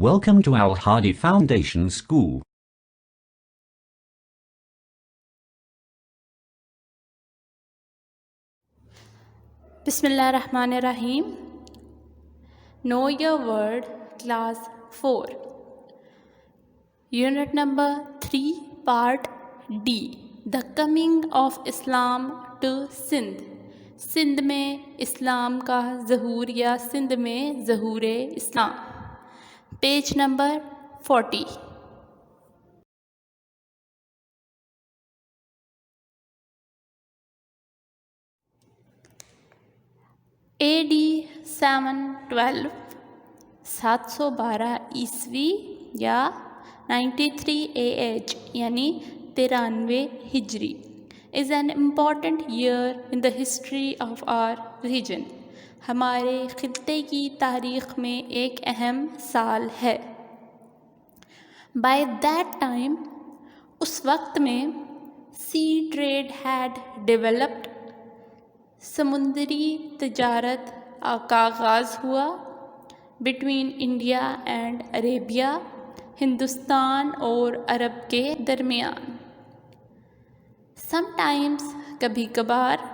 Welcome to Al Hadi Foundation School. Bismillahirrahmanirrahim. Know your word, class 4. Unit number 3, part D. The coming of Islam to Sindh. Sindh में इस्लाम का ज़हूर या सिंध में ज़हूर इस्लाम. Page number 40. AD 712 712 ईस्वी या 93 AH यानी 93 हिजरी is an important year in the history of our region. हमारे खित्ते की तारीख़ में एक अहम साल है. By that time, उस वक्त में sea trade had developed. समुद्री तजारत का आगाज़ हुआ. Between India and Arabia, Hindustan और अरब के दरमियान. समटाइम्स कभी कभार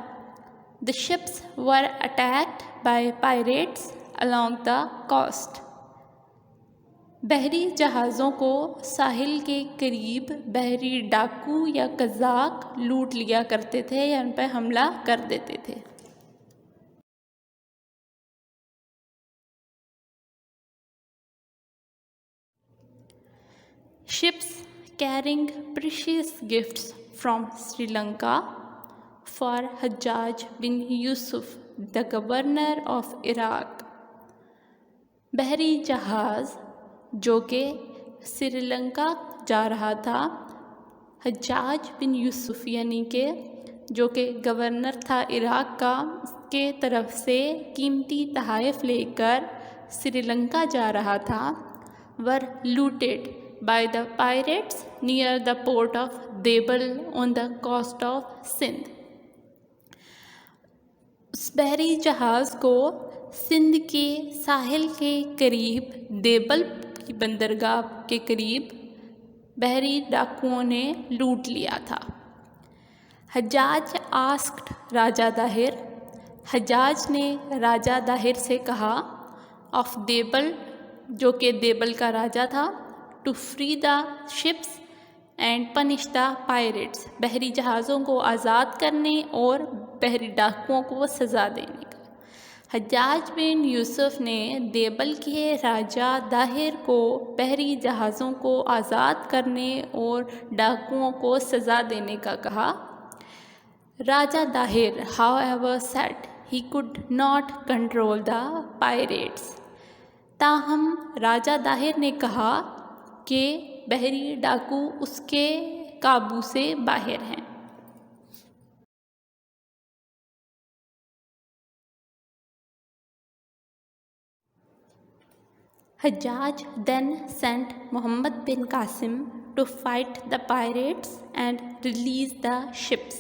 the ships were attacked by pirates along the coast. बहरी जहाज़ों को साहिल के करीब बहरी डाकू या कज़ाक लूट लिया करते थे या उन पर हमला कर देते थे. Ships carrying precious gifts from Sri Lanka for Hajjaj bin Yusuf, the governor of Iraq. बहरी जहाज़ जो कि श्रीलंका जा रहा था, हज्जाज बिन यूसुफ यानी कि जो कि गवर्नर था इराक़ का, के तरफ से कीमती तहाइफ लेकर श्रीलंका जा रहा था, वर looted by the pirates near the port of Debal on the coast of Sindh. उस बहरी जहाज़ को सिंध के साहिल के करीब, देबल की बंदरगाह के करीब बहरी डाकुओं ने लूट लिया था. हज्जाज आस्क्ड राजा दाहिर. हज्जाज ने राजा दाहिर से कहा ऑफ देबल, जो कि देबल का राजा था, to free the ships and punish the pirates, बहरी जहाज़ों को आज़ाद करने और बहरी डाकुओं को सज़ा देने का. हज्जाज बिन यूसुफ ने देबल के राजा दाहिर को बहरी जहाज़ों को आज़ाद करने और डाकुओं को सज़ा देने का कहा. राजा Dahir however said he could not control the pirates. ताहम राजा दाहिर ने कहा कि बहरी डाकू उसके काबू से बाहर हैं. Hajjaj then sent Muhammad bin Qasim to fight the pirates and release the ships.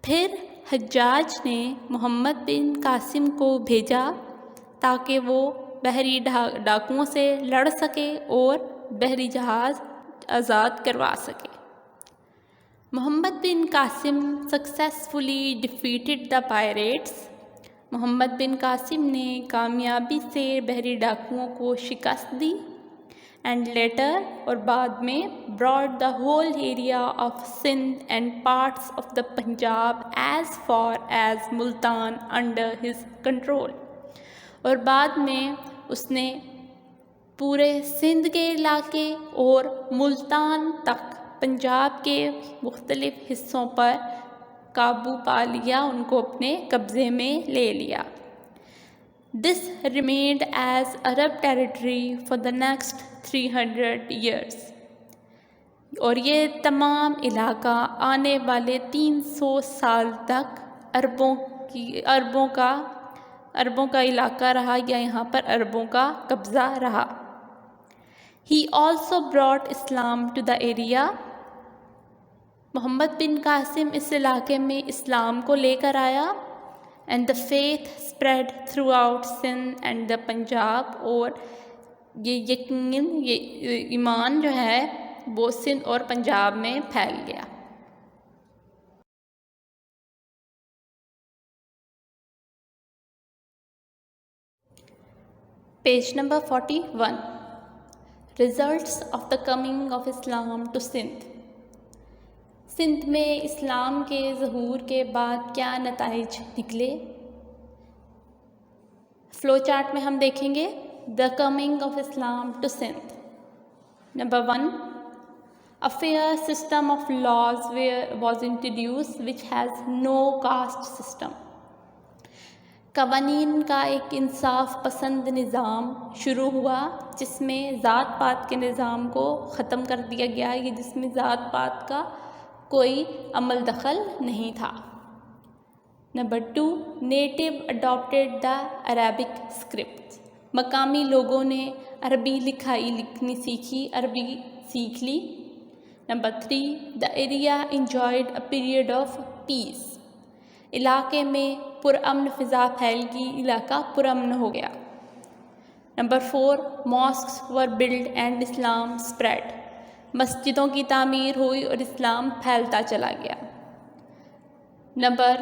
फिर हज्जाज ने मोहम्मद बिन कासिम को भेजा ताकि वो बहरी डाकुओं से लड़ सके और बहरी जहाज़ आज़ाद करवा सके. Muhammad bin Qasim successfully defeated the pirates. Muhammad bin Qasim ने कामयाबी से बहरी डाकुओं को शिकस्त दी. एंड लेटर, और बाद में, brought the whole area of Sindh and parts of the Punjab as far as Multan under his control. और बाद में उसने पूरे सिंध के इलाके और मुल्तान तक पंजाब के मुख्तलिफ हिस्सों पर काबू पा लिया, उनको अपने कब्ज़े में ले लिया. This remained as Arab territory for the next 300 years. और ये तमाम इलाका आने वाले 300 साल तक अरबों का इलाका रहा या यहाँ पर अरबों का कब्ज़ा रहा. He also brought Islam to the area. Mohammad bin Qasim इस इलाके में इस्लाम को लेकर आया. And the faith spread throughout Sindh and the Punjab, और ये यकीन, ये ईमान जो है वो सिंध और पंजाब में फैल गया। Page number 41, results of the coming of Islam to Sindh. Sindh में इस्लाम के ज़हूर के बाद क्या नताइज निकले। फ्लो चार्ट में हम देखेंगे the coming of Islam to Sindh. Number 1, a fair system of laws was introduced which has no caste system। कवानीन का एक इंसाफ पसंद निज़ाम शुरू हुआ जिसमें ज़ात पात के निज़ाम को ख़त्म कर दिया गया, ये जिसमें ज़ात पात का कोई अमल दखल नहीं था। Number 2, native adopted the Arabic script. मकामी लोगों ने अरबी लिखाई लिखनी सीखी, अरबी सीख ली। Number 3, the area enjoyed a period of peace. इलाके में पुरअमन फ़िज़ा फैल गई, इलाका पुरअमन हो गया। Number 4, mosques were build and Islam spread. मस्जिदों की तामीर हुई और इस्लाम फैलता चला गया। Number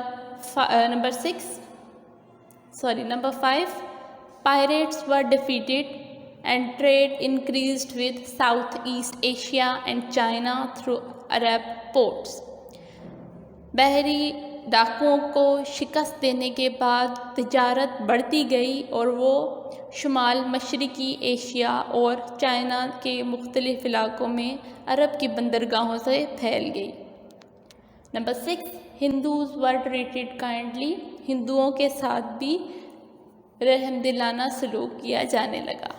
5, pirates were defeated and trade increased with Southeast Asia and China through Arab ports। बहरी डाकुओं को शिकस्त देने के बाद तिजारत बढ़ती गई और वो शुमाल मशरक़ी एशिया और चाइना के मुख्तलिफ़ इलाक़ों में अरब की बंदरगाहों से फैल गई। Number 6, Hindus were treated kindly. हिंदुओं के साथ भी रहमदिलाना सलूक किया जाने लगा।